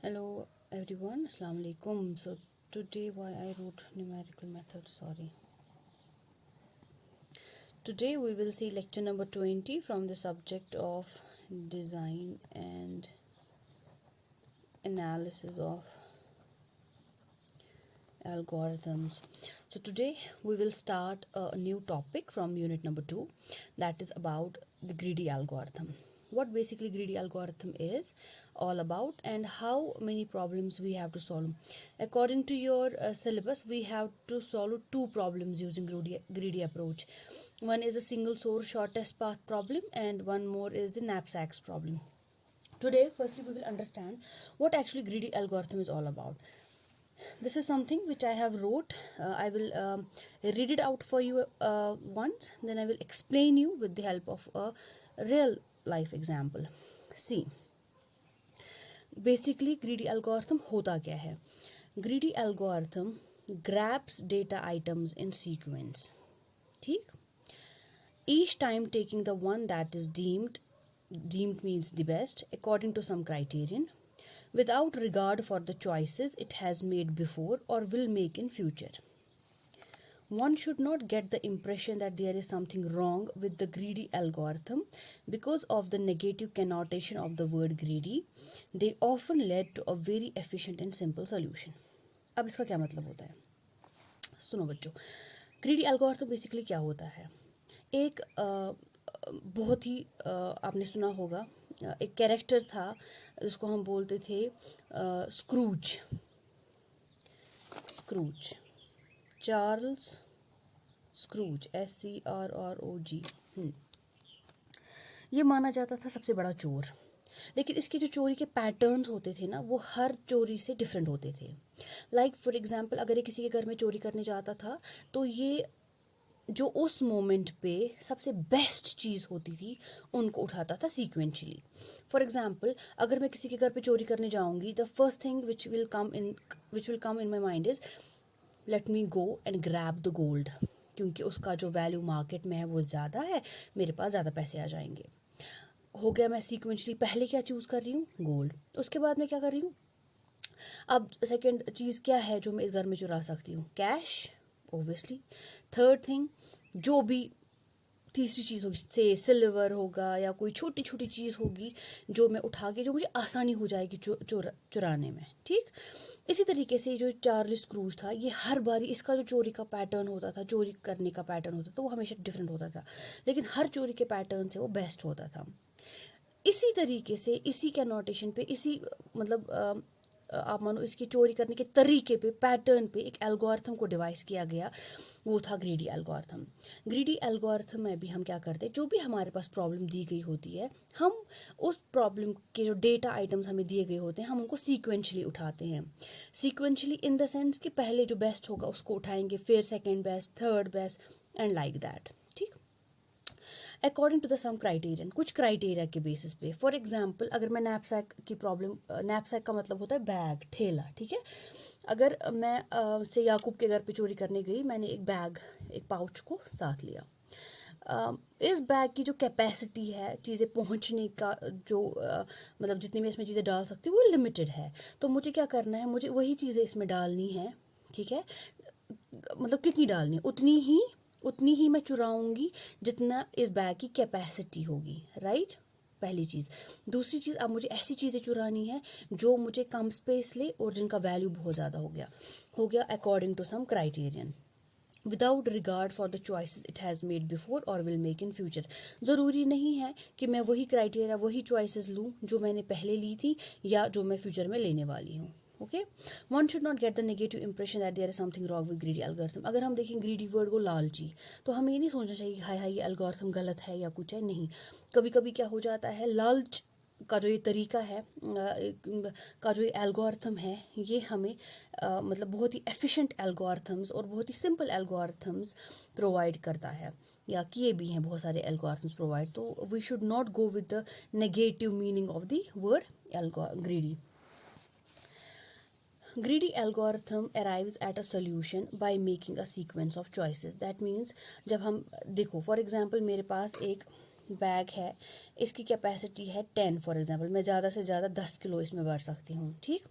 Hello everyone, Assalamu alaikum. So today why I wrote numerical method, sorry. Today we will see lecture number 20 from the subject of design and analysis of algorithms. So today we will start a new topic from unit number 2, that is about the greedy algorithm. What basically greedy algorithm is all about and how many problems we have to solve. According to your syllabus, we have to solve 2 problems using greedy approach. One is a single source shortest path problem and one more is the knapsacks problem. Today, firstly, we will understand what actually greedy algorithm is all about. This is something which I have wrote. I will read it out for you once, then I will explain you with the help of a real life example. See, basically greedy algorithm होता क्या है? Greedy algorithm grabs data items in sequence. ठीक? Each time taking the one that is deemed means the best according to some criterion, without regard for the choices it has made before or will make in future. One should not get the impression that there is something wrong with the greedy algorithm because of the negative connotation of the word greedy. They often led to a very efficient and simple solution. अब इसका क्या मतलब होता है? सुनो बच्चों, greedy algorithm basically क्या होता है? एक बहुत ही आपने सुना होगा, एक कैरेक्टर था जिसको हम बोलते थे स्क्रूज. Charles screws, SCRROG. ये माना जाता था सबसे बड़ा चोर, लेकिन इसके जो चोरी के पैटर्न्स होते थे ना, वो हर चोरी से डिफरेंट होते थे. लाइक फॉर एग्जांपल, अगर ये किसी के घर में चोरी करने जाता था तो ये जो उस मोमेंट पे सबसे बेस्ट चीज़ होती थी उनको उठाता था सीक्वेंशली. फॉर एग्जांपल, अगर मैं किसी के घर पे चोरी करने जाऊंगी, the first thing which will come in my mind is let me go and grab the gold, क्योंकि उसका जो वैल्यू मार्केट में है वो ज़्यादा है, मेरे पास ज़्यादा पैसे आ जाएंगे. हो गया. मैं सीक्वेंशली पहले क्या चूज़ कर रही हूँ? गोल्ड. उसके बाद मैं क्या कर रही हूँ? अब सेकेंड चीज़ क्या है जो मैं इस घर में चुरा सकती हूँ? Cash, obviously. थर्ड थिंग, जो भी तीसरी चीज़ होगी, से सिल्वर होगा या कोई छोटी छोटी चीज़ होगी जो मैं उठा के, जो मुझे आसानी हो जाएगी चुराने में. ठीक. इसी तरीके से जो चार्ल्स क्रूज था, ये हर बारी इसका जो चोरी का पैटर्न होता था, चोरी करने का पैटर्न होता था, वो हमेशा डिफरेंट होता था, लेकिन हर चोरी के पैटर्न से वो बेस्ट होता था. इसी तरीके से, इसी के नोटेशन पे, इसी मतलब आप मानो इसकी चोरी करने के तरीके पे, पैटर्न पे एक एल्गोरिथम को डिवाइस किया गया, वो था ग्रीडी एल्गोरिथम. ग्रीडी एल्गोरिथम में भी हम क्या करते हैं, जो भी हमारे पास प्रॉब्लम दी गई होती है, हम उस प्रॉब्लम के जो डेटा आइटम्स हमें दिए गए होते हैं, हम उनको सीक्वेंशली उठाते हैं. सीक्वेंशली इन द सेंस कि पहले जो बेस्ट होगा उसको उठाएंगे, फिर second best, third best and like that. ठीक. According to the some criterion, कुछ क्राइटेरिया के बेसिस पे. फॉर एग्जांपल, अगर मैं नैपसैक की प्रॉब्लम, नैपसैक का मतलब होता है बैग, ठेला. ठीक है. अगर मैं से याकूब के घर पे चोरी करने गई, मैंने एक बैग, एक पाउच को साथ लिया. इस बैग की जो कैपेसिटी है चीज़ें पहुंचने का, जो मतलब जितनी मैं इसमें चीज़ें डाल सकती हूँ वो लिमिटेड है. तो मुझे क्या करना है, मुझे वही चीज़ें इसमें डालनी है. ठीक है. मतलब कितनी डालनी है, उतनी ही मैं चुराऊंगी जितना इस बैग की कैपेसिटी होगी. राइट. पहली चीज़. दूसरी चीज़, अब मुझे ऐसी चीज़ें चुरानी है जो मुझे कम स्पेस ले और जिनका वैल्यू बहुत ज़्यादा हो गया according to some criterion, without regard for the choices it has made before और विल मेक इन फ्यूचर. ज़रूरी नहीं है कि मैं वही क्राइटेरिया, वही चॉइसेस लूँ जो मैंने पहले ली थी या जो मैं फ्यूचर में लेने वाली हूँ. Okay. One should not get the negative impression that there is something wrong with greedy algorithm. अगर हम देखें ग्रीडी वर्ड को, लालची, तो हमें ये नहीं सोचना चाहिए कि हाय हाय ये एल्गोरिथम गलत है या कुछ है. नहीं. कभी कभी क्या हो जाता है, लालच का जो ये तरीका है, का जो ये एल्गोरिथम है, ये हमें मतलब बहुत ही एफिशिएंट एल्गोरिथम्स और बहुत ही सिंपल एल्गोरिथम्स प्रोवाइड करता है, या किए भी हैं बहुत सारे एल्गोरिथम्स प्रोवाइड. तो we should not go with the negative meaning of the word greedy. Greedy algorithm arrives at a solution by making a sequence of choices. That means, जब हम देखो, फॉर एग्जाम्पल मेरे पास एक बैग है, इसकी capacity है 10 for example, मैं ज़्यादा से ज़्यादा 10 किलो इसमें भर सकती हूँ, ठीक।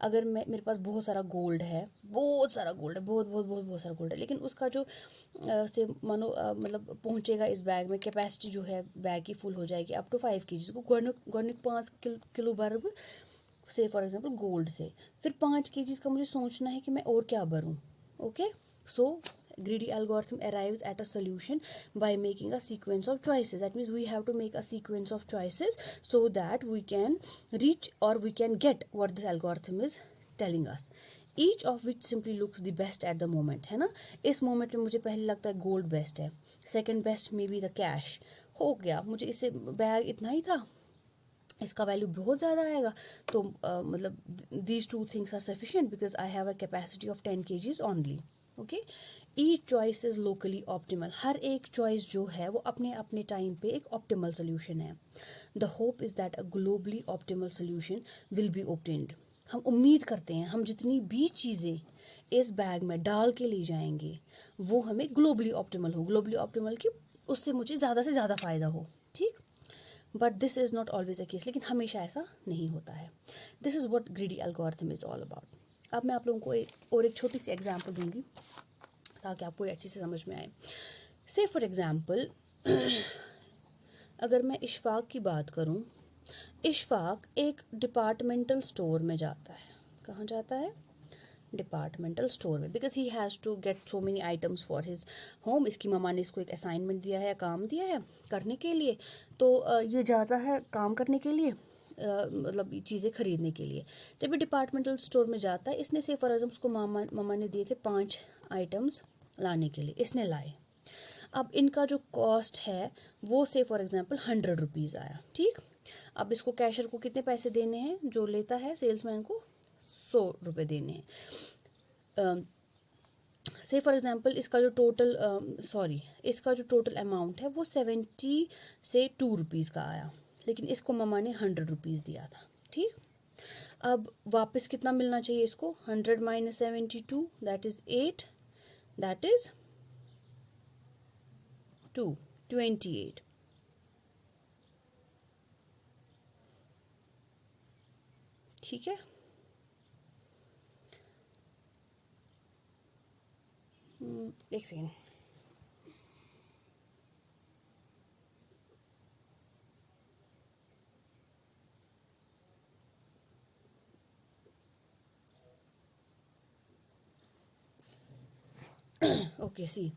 अगर मेरे पास बहुत सारा गोल्ड है, बहुत सारा गोल्ड है, बहुत बहुत बहुत बहुत सारा गोल्ड है, लेकिन उसका जो से मानो मतलब पहुँचेगा इस बैग में, कैपेसिटी जो है बैग की फुल हो जाएगी अप टू 5 kg को गोनिक 5 किलो भर से फॉर एग्जांपल गोल्ड से, फिर 5 kg का मुझे सोचना है कि मैं और क्या भरूँ, okay. So greedy algorithm arrives at a solution by making a sequence of choices. That means we have to make a sequence of choices so that we can reach or we can get what this algorithm is telling us, each of which simply looks the best at the moment, है ना। इस moment में मुझे पहले लगता है gold best है, second best may be the cash, हो गया मुझे इससे बैग इतना ही था, इसका वैल्यू बहुत ज़्यादा आएगा, तो मतलब these two things are sufficient because I have a capacity of 10 kgs only, okay. Each choice is locally optimal, हर एक चॉइस जो है वो अपने अपने टाइम पे एक ऑप्टिमल सोल्यूशन है। The hope is that a globally optimal solution will be obtained, हम उम्मीद करते हैं हम जितनी भी चीज़ें इस बैग में डाल के ले जाएंगे वो हमें ग्लोबली ऑप्टिमल हो, ग्लोबली ऑप्टिमल की उससे मुझे ज़्यादा से ज़्यादा फ़ायदा हो, ठीक। But this is not always a case, लेकिन हमेशा ऐसा नहीं होता है। This is what greedy algorithm is all about. अब मैं आप लोगों को एक छोटी सी एग्जांपल दूंगी ताकि आपको ये अच्छे से समझ में आए। से फॉर एग्जांपल अगर मैं इशफाक की बात करूं, इशफाक एक डिपार्टमेंटल स्टोर में जाता है, कहाँ जाता है, डिपार्टमेंटल स्टोर में, because he has to get so many items for his home. इसकी मम्मा ने इसको एक असाइनमेंट दिया है, काम दिया है करने के लिए, तो ये जाता है काम करने के लिए, मतलब चीज़ें खरीदने के लिए। जब ये डिपार्टमेंटल स्टोर में जाता है, इसने से फॉर एग्जाम्पल उसको मम्मा ने दिए थे 5 आइटम्स लाने के लिए, इसने लाए। अब इनका जो कॉस्ट है वो से फॉर एग्जांपल 100 रुपीज़ आया, ठीक। अब इसको कैशियर को कितने पैसे देने हैं, जो लेता है सेल्समैन को 100 रुपये देने हैं। से फॉर एग्जांपल इसका जो टोटल इसका जो टोटल अमाउंट है वो 70 से 2 रुपीज़ का आया, लेकिन इसको मम्मा ने 100 रुपीज़ दिया था, ठीक। अब वापस कितना मिलना चाहिए इसको, 100 minus 72 that is 8, that is 28, ठीक है। एक सेकेंड, ओके सी।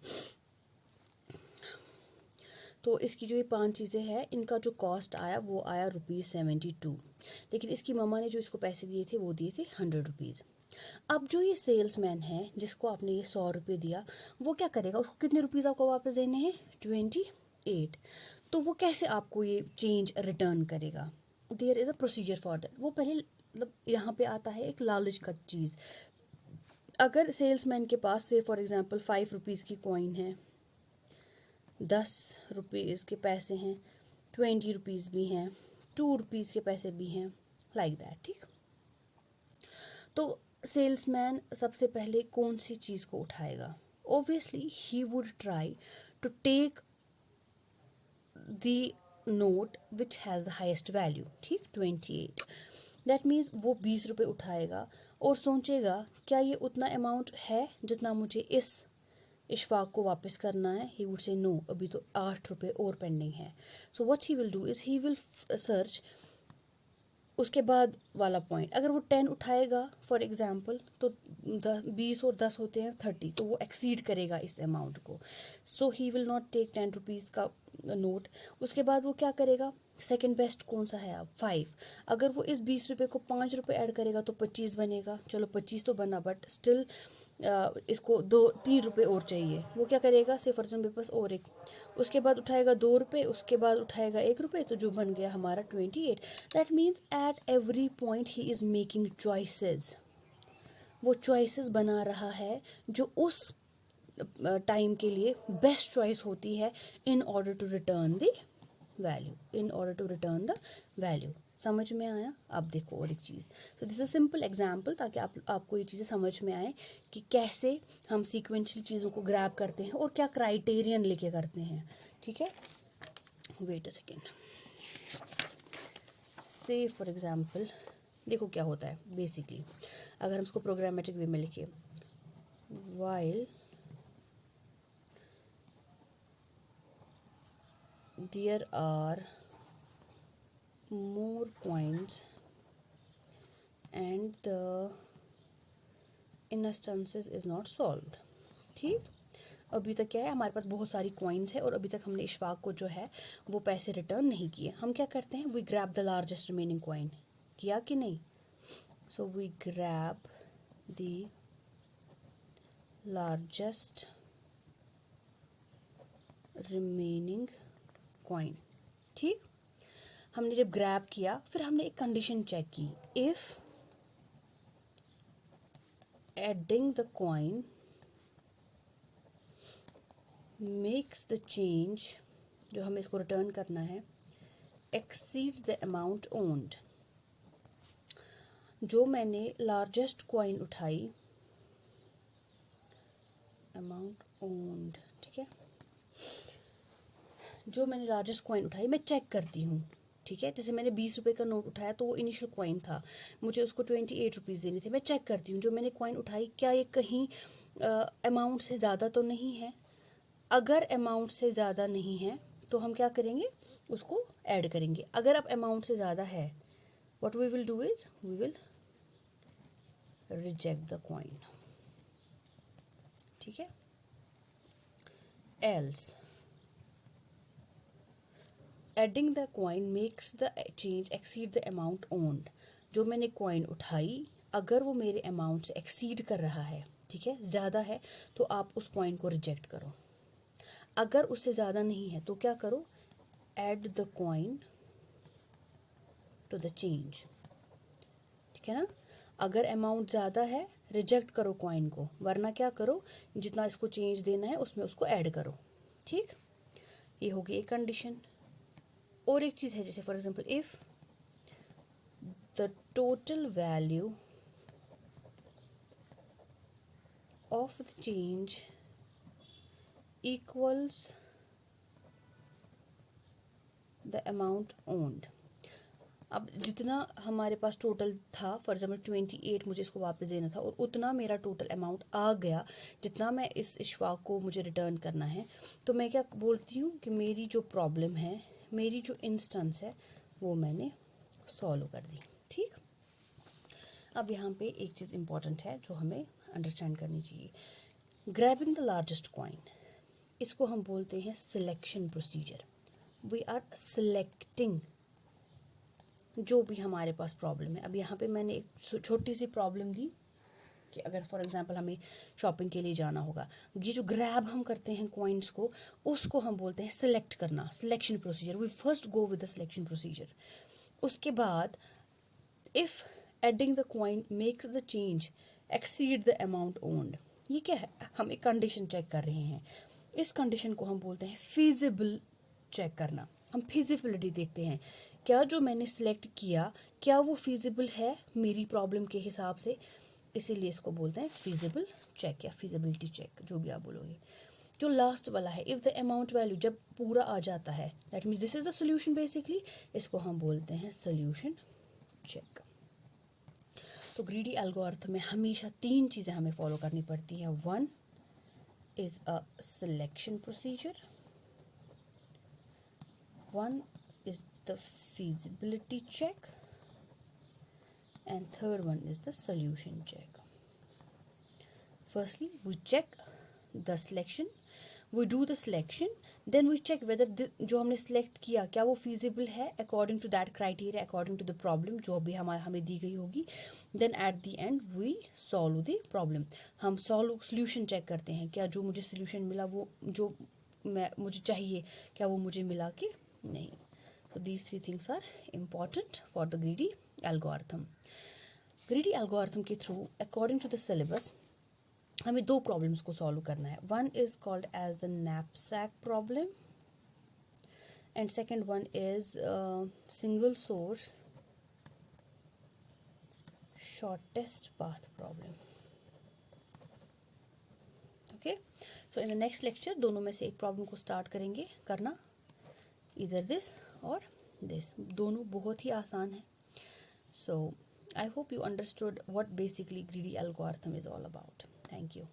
तो इसकी जो ये 5 चीज़ें हैं इनका जो कॉस्ट आया वो आया ₹72, लेकिन इसकी मम्मा ने जो इसको पैसे दिए थे वो दिए थे 100 रुपीज़। अब जो ये सेल्समैन है जिसको आपने ये 100 रुपये दिया, वो क्या करेगा, उसको कितने रुपीज़ आपको वापस देने हैं, 28। तो वो कैसे आपको ये चेंज रिटर्न करेगा, there is a procedure for that. वो पहले मतलब यहाँ पे आता है एक लालच का चीज़। अगर सेल्समैन के पास से फॉर एग्जांपल 5 रुपीज़ की कॉइन है, 10 रुपीज़ के पैसे हैं, 20 रुपीज़ भी हैं, 2 रुपीज़ के पैसे भी हैं, लाइक दैट, ठीक। तो सेल्समैन सबसे पहले कौन सी चीज़ को उठाएगा, obviously he would try to take the note which has the highest value, ठीक, 28। दैट मीन्स वो 20 रुपये उठाएगा और सोचेगा क्या ये उतना अमाउंट है जितना मुझे इस इशफाक को वापस करना है। ही वुड से नो, अभी तो 8 रुपये और पेंडिंग है। So what he will do is he will search उसके बाद वाला पॉइंट। अगर वो 10 उठाएगा फॉर एग्जांपल, तो 20 और 10 होते हैं 30, तो वो एक्सीड करेगा इस अमाउंट को। So he will not take 10 rupees का नोट। उसके बाद वो क्या करेगा, सेकंड बेस्ट कौन सा है, अब 5। अगर वो इस 20 रुपये को 5 रुपये ऐड करेगा तो 25 बनेगा, चलो 25 तो बना, बट स्टिल इसको 2-3 रुपये और चाहिए। वो क्या करेगा, से फॉर एग्जाम्पल बस और एक, उसके बाद उठाएगा 2 रुपये, उसके बाद उठाएगा 1 रुपये, तो जो बन गया हमारा 28। That means at every point he is making choices. वो चॉइसेस बना रहा है जो उस टाइम के लिए बेस्ट चॉइस होती है in order to return the value. समझ में आया। अब देखो और एक चीज़, तो दिस इज सिंपल एग्जाम्पल ताकि आपको ये चीज़ें समझ में आए कि कैसे हम सीक्वेंशियल चीज़ों को ग्रैब करते हैं और क्या क्राइटेरियन लेके करते हैं, ठीक है। वेट अ सेकेंड, से फॉर एग्जाम्पल देखो क्या होता है बेसिकली, अगर हम इसको प्रोग्रामेटिक वे में लिखे, while there are more coins and the instances is not solved। ठीक, अभी तक क्या है, हमारे पास बहुत सारी कॉइन्स है और अभी तक हमने इशफाक को जो है वो पैसे रिटर्न नहीं किए। हम क्या करते हैं, we grab the largest remaining coin, किया कि नहीं? So we grab the largest remaining coin. ठीक, हमने जब ग्रैब किया फिर हमने एक कंडीशन चेक की, if adding the coin makes the change, जो हमें इसको रिटर्न करना है, एक्सीड द अमाउंट ओन्ड। जो मैंने लार्जेस्ट कॉइन उठाई, अमाउंट ओन्ड, ठीक है, जो मैंने लार्जेस्ट कॉइन उठाई मैं चेक करती हूँ। ठीक है, जैसे मैंने 20 रुपये का नोट उठाया तो वो इनिशियल कॉइन था, मुझे उसको 28 रुपीज़ देने थे। मैं चेक करती हूँ जो मैंने कॉइन उठाई क्या ये कहीं अमाउंट से ज़्यादा तो नहीं है। अगर अमाउंट से ज़्यादा नहीं है तो हम क्या करेंगे, उसको ऐड करेंगे। अगर अब अमाउंट से ज़्यादा है, what we will do is we will reject the coin. ठीक है, else adding the coin makes the change exceed the amount owned. जो मैंने कॉइन उठाई अगर वो मेरे अमाउंट से एक्सीड कर रहा है, ठीक है, ज़्यादा है, तो आप उस कॉइन को रिजेक्ट करो। अगर उससे ज़्यादा नहीं है तो क्या करो, add the coin to the change. ठीक है ना, अगर अमाउंट ज़्यादा है रिजेक्ट करो कॉइन को, वरना क्या करो, जितना इसको चेंज देना है उसमें उसको ऐड करो। ठीक, ये होगी एक कंडीशन। और एक चीज़ है, जैसे for example if the total value of the change equals the amount owned. अब जितना हमारे पास टोटल था, फॉर एग्जाम्पल 28 मुझे इसको वापस देना था और उतना मेरा टोटल अमाउंट आ गया जितना मैं इस इशफाक को मुझे रिटर्न करना है, तो मैं क्या बोलती हूँ कि मेरी जो प्रॉब्लम है, मेरी जो इंस्टेंस है वो मैंने सॉल्व कर दी। ठीक, अब यहाँ पे एक चीज़ इम्पॉर्टेंट है जो हमें अंडरस्टैंड करनी चाहिए, ग्रैबिंग द लार्जेस्ट कॉइन, इसको हम बोलते हैं selection procedure. We are selecting जो भी हमारे पास प्रॉब्लम है। अब यहाँ पे मैंने एक छोटी सी प्रॉब्लम दी कि अगर फॉर एग्जांपल हमें शॉपिंग के लिए जाना होगा, ये जो ग्रैब हम करते हैं कॉइन्स को, उसको हम बोलते हैं सिलेक्ट करना, selection procedure. We first go with the selection procedure. उसके बाद if adding the coin makes the change exceed the amount owned, ये क्या है, हम एक कंडीशन चेक कर रहे हैं। इस कंडीशन को हम बोलते हैं फिजिबल चेक करना। हम फिजिबिलिटी देखते हैं, क्या जो मैंने सिलेक्ट किया क्या वो फिजिबल है मेरी प्रॉब्लम के हिसाब से, इसीलिए इसको बोलते हैं फिजिबल चेक या फिजिबिलिटी चेक, जो भी आप बोलोगे। जो लास्ट वाला है, इफ़ द अमाउंट वैल्यू, जब पूरा आ जाता है, that means this is the solution basically, इसको हम बोलते हैं सोल्यूशन चेक। तो ग्रीडी एल्गोरिथम में हमेशा 3 चीज़ें हमें फॉलो करनी पड़ती हैं। 1 is a selection procedure, 1 is the feasibility check, and third one is the solution check. Firstly, we check the selection, we do the selection, then we check whether जो हमने select किया क्या वो feasible है according to that criteria, according to the problem जो भी हमें दी गई होगी। then at the end we solve the problem। हम solution check करते हैं, क्या जो मुझे solution मिला वो जो मुझे चाहिए क्या वो मुझे मिला कि नहीं। So these 3 things are important for the greedy algorithm. Greedy algorithm के through according to the syllabus हमें 2 प्रॉब्लम्स को सॉल्व करना है। One is called as the knapsack problem and second one is single source shortest path problem. Okay, so in the next lecture दोनों में से एक problem को स्टार्ट करेंगे करना, इधर दिस और दिस, दोनों बहुत ही आसान है. So I hope you understood what basically greedy algorithm is all about. Thank you.